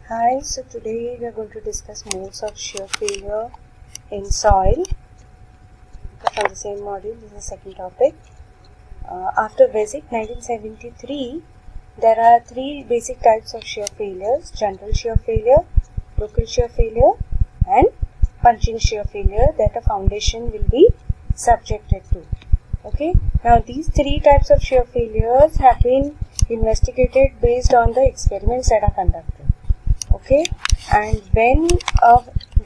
Hi, so today we are going to discuss modes of shear failure in soil. From the same module, this is the second topic. After basic 1973, there are three basic types of shear failures: general shear failure, local shear failure, and punching shear failure that a foundation will be subjected to. Okay, now these three types of shear failures have been investigated based on the experiments that are conducted. Okay, and when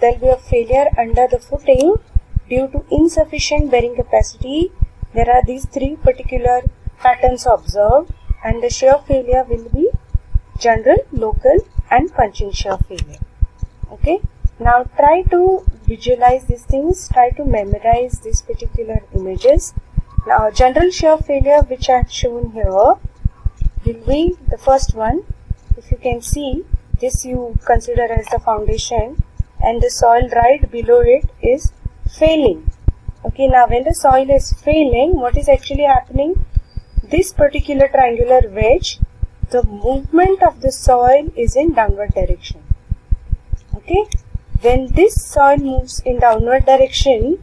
there will be a failure under the footing due to insufficient bearing capacity, there are these three particular patterns observed, and the shear failure will be general, local, and punching shear failure. Okay, now try to visualize these things, try to memorize these particular images. Now, general shear failure, which I have shown here, will be the first one. If you can see, this you consider as the foundation, and the soil right below it is failing. Okay, now when the soil is failing, what is actually happening? This particular triangular wedge, the movement of the soil is in downward direction. Okay, when this soil moves in downward direction,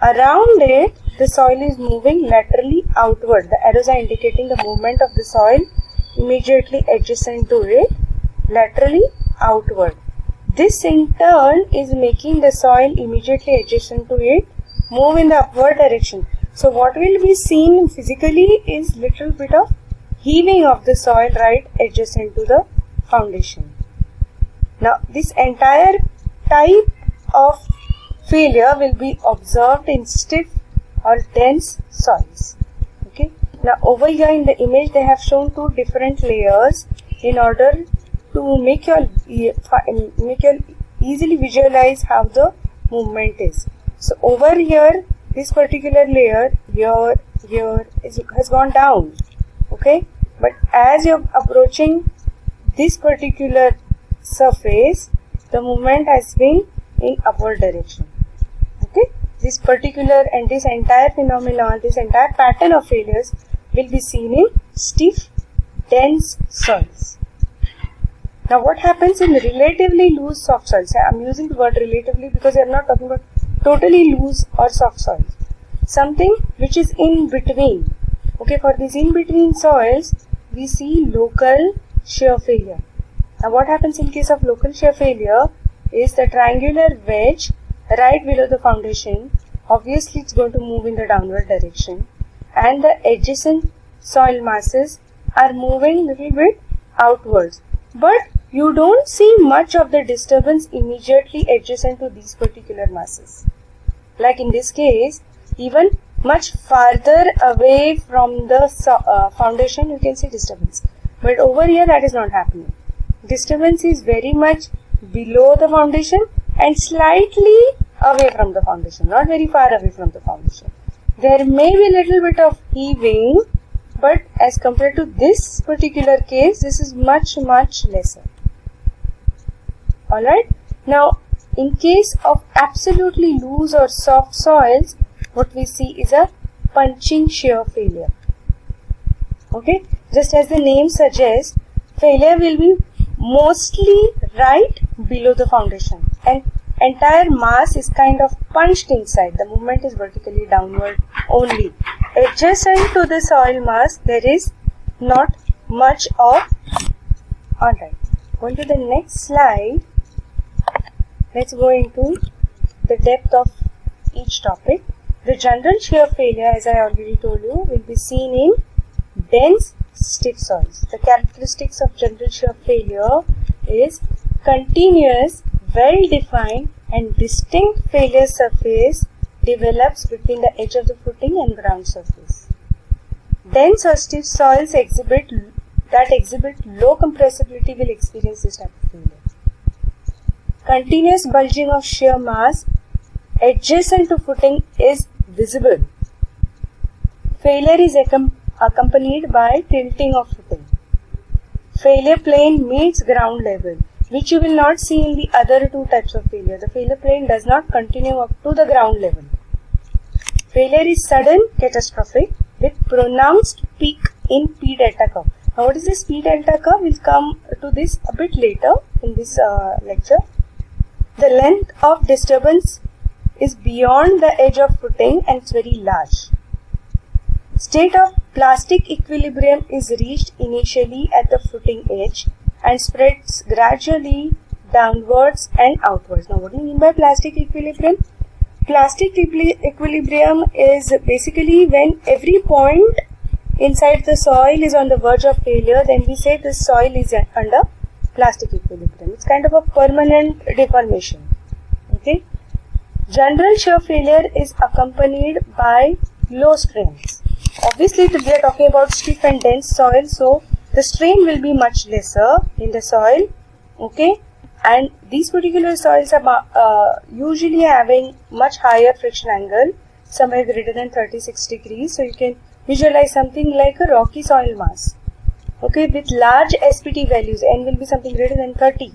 around it the soil is moving laterally outward. The arrows are indicating the movement of the soil immediately adjacent to it, laterally outward. This in turn is making the soil immediately adjacent to it move in the upward direction. So what will be seen physically is little bit of heaving of the soil right adjacent to the foundation. Now this entire type of failure will be observed in stiff or dense soils. Okay. Now over here in the image they have shown two different layers in order to make you easily visualize how the movement is. So over here, this particular layer has gone down. Okay, but as you're approaching this particular surface, the movement has been in upward direction. Okay, this particular and this entire phenomenon, this entire pattern of failures will be seen in stiff, dense soils. Now what happens in relatively loose soft soils? I am using the word relatively because I am not talking about totally loose or soft soils. Something which is in between. Okay, for these in between soils, we see local shear failure. Now what happens in case of local shear failure is the triangular wedge right below the foundation, obviously it's going to move in the downward direction, and the adjacent soil masses are moving little bit outwards. But you don't see much of the disturbance immediately adjacent to these particular masses. Like in this case, even much farther away from the foundation you can see disturbance. But over here that is not happening. Disturbance is very much below the foundation and slightly away from the foundation, not very far away from the foundation. There may be a little bit of heaving, but as compared to this particular case, this is much lesser. Alright, now in case of absolutely loose or soft soils, what we see is a punching shear failure. Okay, just as the name suggests, failure will be mostly right below the foundation and entire mass is kind of punched inside. The movement is vertically downward only. Adjacent to the soil mass, there is not much of. Alright, going to the next slide. Let's go into the depth of each topic. The general shear failure, as I already told you, will be seen in dense, stiff soils. The characteristics of general shear failure is continuous, well-defined and distinct failure surface develops between the edge of the footing and ground surface. Dense or stiff soils exhibit low compressibility will experience this type of failure. Continuous bulging of shear mass adjacent to footing is visible. Failure is accompanied by tilting of footing. Failure plane meets ground level, which you will not see in the other two types of failure. The failure plane does not continue up to the ground level. Failure is sudden, catastrophic, with pronounced peak in P delta curve. Now what is this P delta curve? We'll come to this a bit later in this lecture. The length of disturbance is beyond the edge of footing and it's very large. State of plastic equilibrium is reached initially at the footing edge and spreads gradually downwards and outwards. Now what do you mean by plastic equilibrium? Plastic equilibrium is basically when every point inside the soil is on the verge of failure, then we say the soil is under plastic equilibrium. It's kind of a permanent deformation. Okay. General shear failure is accompanied by low strains. Obviously, we are talking about stiff and dense soil, so the strain will be much lesser in the soil. Okay. And these particular soils are usually having much higher friction angle, somewhere greater than 36 degrees. So you can visualize something like a rocky soil mass. Okay, with large SPT values, N will be something greater than 30.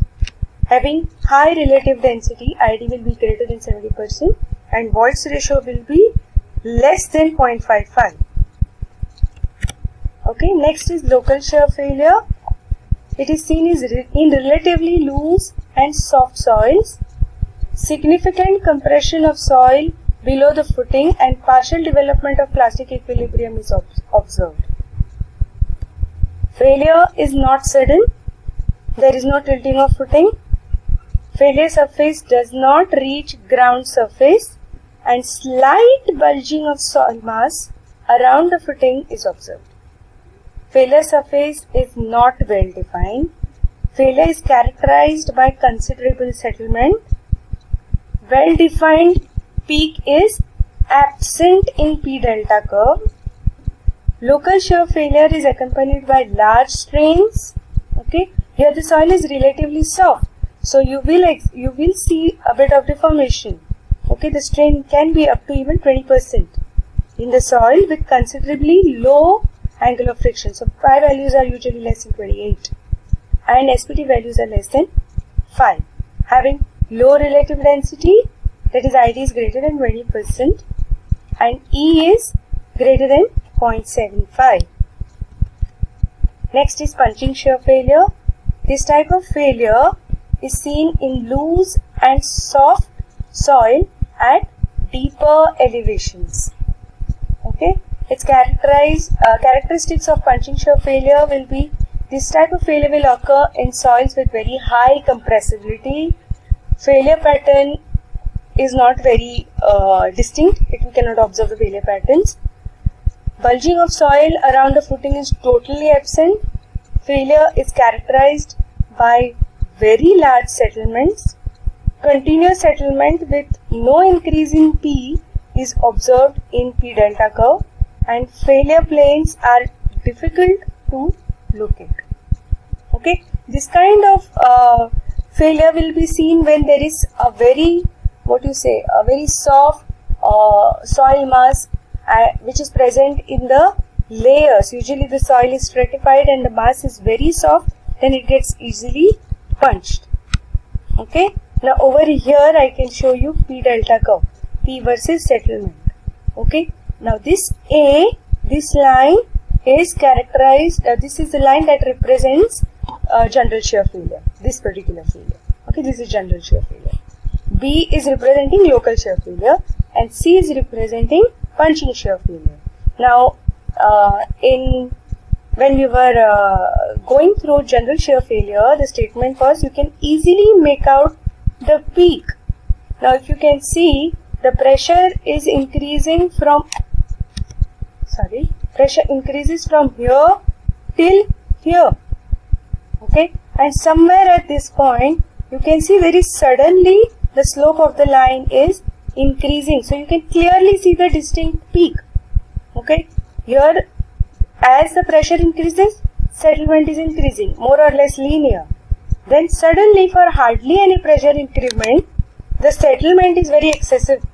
Having high relative density, ID will be greater than 70% and voids ratio will be less than 0.55. Okay, next is local shear failure. It is seen in relatively loose and soft soils. Significant compression of soil below the footing and partial development of plastic equilibrium is observed. Failure is not sudden. There is no tilting of footing. Failure surface does not reach ground surface and slight bulging of soil mass around the footing is observed. Failure surface is not well defined. Failure is characterized by considerable settlement. Well defined peak is absent in P delta curve. Local shear failure is accompanied by large strains. Okay, here the soil is relatively soft, so you will see a bit of deformation. Okay, the strain can be up to even 20% in the soil with considerably low angle of friction. So pi values are usually less than 28 and SPT values are less than 5. Having low relative density, that is ID is greater than 20% and E is greater than 0.75. Next is punching shear failure. This type of failure is seen in loose and soft soil at deeper elevations. Okay, its characteristics of punching shear failure will be this type of failure will occur in soils with very high compressibility. Failure pattern is not very distinct. We cannot observe the failure patterns. Bulging of soil around the footing is totally absent. Failure is characterized by very large settlements. Continuous settlement with no increase in P is observed in P delta curve and failure planes are difficult to locate. Okay, this kind of failure will be seen when there is a very very soft soil mass which is present in the layers. Usually the soil is stratified and the mass is very soft, then it gets easily punched. Okay, now over here I can show you P delta curve, P versus settlement. Okay, now this line is characterized, this is the line that represents general shear failure, this particular failure. Okay, this is general shear failure. B is representing local shear failure and C is representing punching shear failure. Now, when we were going through general shear failure, the statement was you can easily make out the peak. Now, if you can see, the pressure is increasing from, pressure increases from here till here. Okay, and somewhere at this point, you can see very suddenly the slope of the line is increasing. So you can clearly see the distinct peak. Okay, here as the pressure increases, settlement is increasing, more or less linear. Then suddenly for hardly any pressure increment, the settlement is very excessive.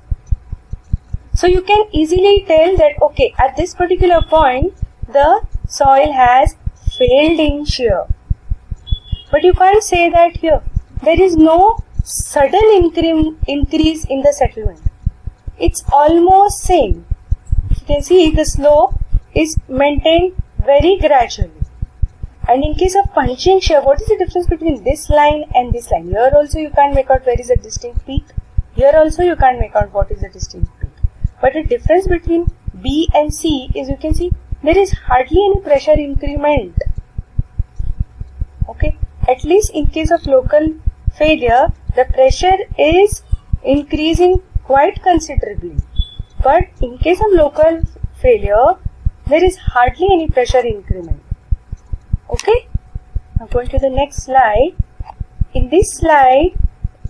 So you can easily tell that okay, at this particular point, the soil has failed in shear. But you can't say that here. There is no sudden increase in the settlement. It's almost same. You can see the slope is maintained very gradually. And in case of punching shear, what is the difference between this line and this line? Here also you can't make out where is a distinct peak. Here also you can't make out what is the distinct peak. But the difference between B and C is, you can see there is hardly any pressure increment. Okay, at least in case of local failure, the pressure is increasing quite considerably. But in case of local failure, there is hardly any pressure increment. Okay, now going to the next slide. In this slide,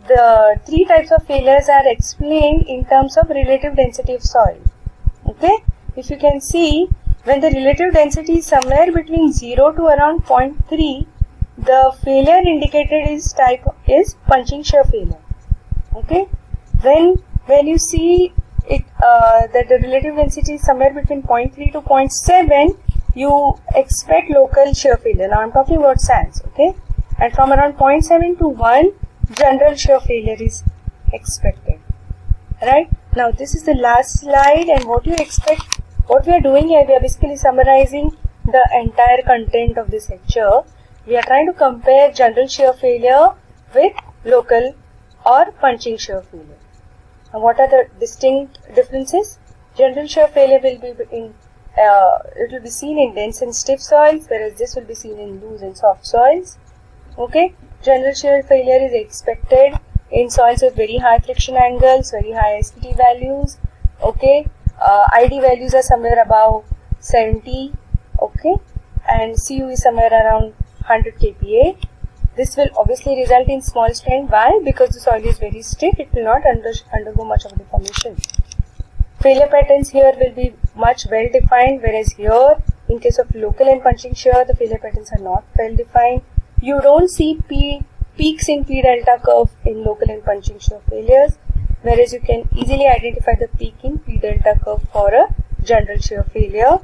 the three types of failures are explained in terms of relative density of soil. Okay, if you can see, when the relative density is somewhere between 0 to around 0.3, the failure indicated is punching shear failure. Okay, when you see it that the relative density is somewhere between 0.3 to 0.7, you expect local shear failure. Now I am talking about sands. Okay, and from around 0.7 to 1, general shear failure is expected. Right, now this is the last slide, and what you expect, what we are doing here, we are basically summarizing the entire content of this lecture. We are trying to compare general shear failure with local or punching shear failure. Now what are the distinct differences? General shear failure will be it will be seen in dense and stiff soils, whereas this will be seen in loose and soft soils. Okay, general shear failure is expected in soils with very high friction angles, very high SPT values. Okay, ID values are somewhere above 70. Okay, and CU is somewhere around 100 kPa. This will obviously result in small strain. Why? Because the soil is very stiff, it will not undergo much of deformation. Failure patterns here will be much well defined, whereas here, in case of local and punching shear, the failure patterns are not well defined. You don't see peaks in P delta curve in local and punching shear failures, whereas you can easily identify the peak in P delta curve for a general shear failure.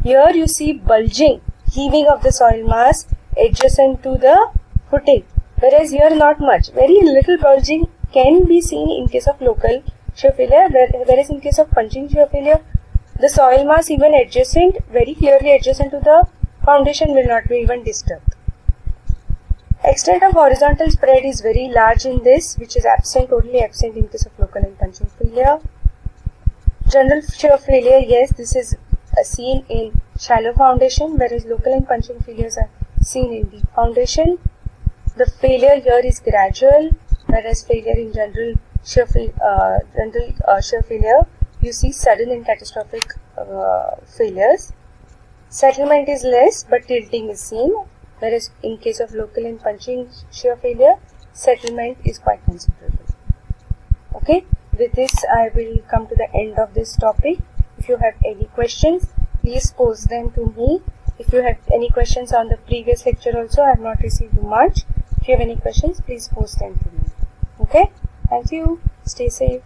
Here you see bulging, heaving of the soil mass adjacent to the footing, whereas here not much. Very little bulging can be seen in case of local shear failure, whereas in case of punching shear failure, the soil mass even adjacent, very clearly adjacent to the foundation, will not be even disturbed. Extent of horizontal spread is very large in this, which is totally absent in case of local and punching failure. General shear failure, yes, this is seen in shallow foundation, whereas local and punching failures are seen in deep foundation. The failure here is gradual, whereas failure in general shear failure, you see sudden and catastrophic failures. Settlement is less, but tilting is seen, whereas in case of local and punching shear failure, settlement is quite considerable. Okay, with this I will come to the end of this topic. If you have any questions, please post them to me. If you have any questions on the previous lecture also, I have not received much. If you have any questions, please post them to me. Okay, thank you. Stay safe.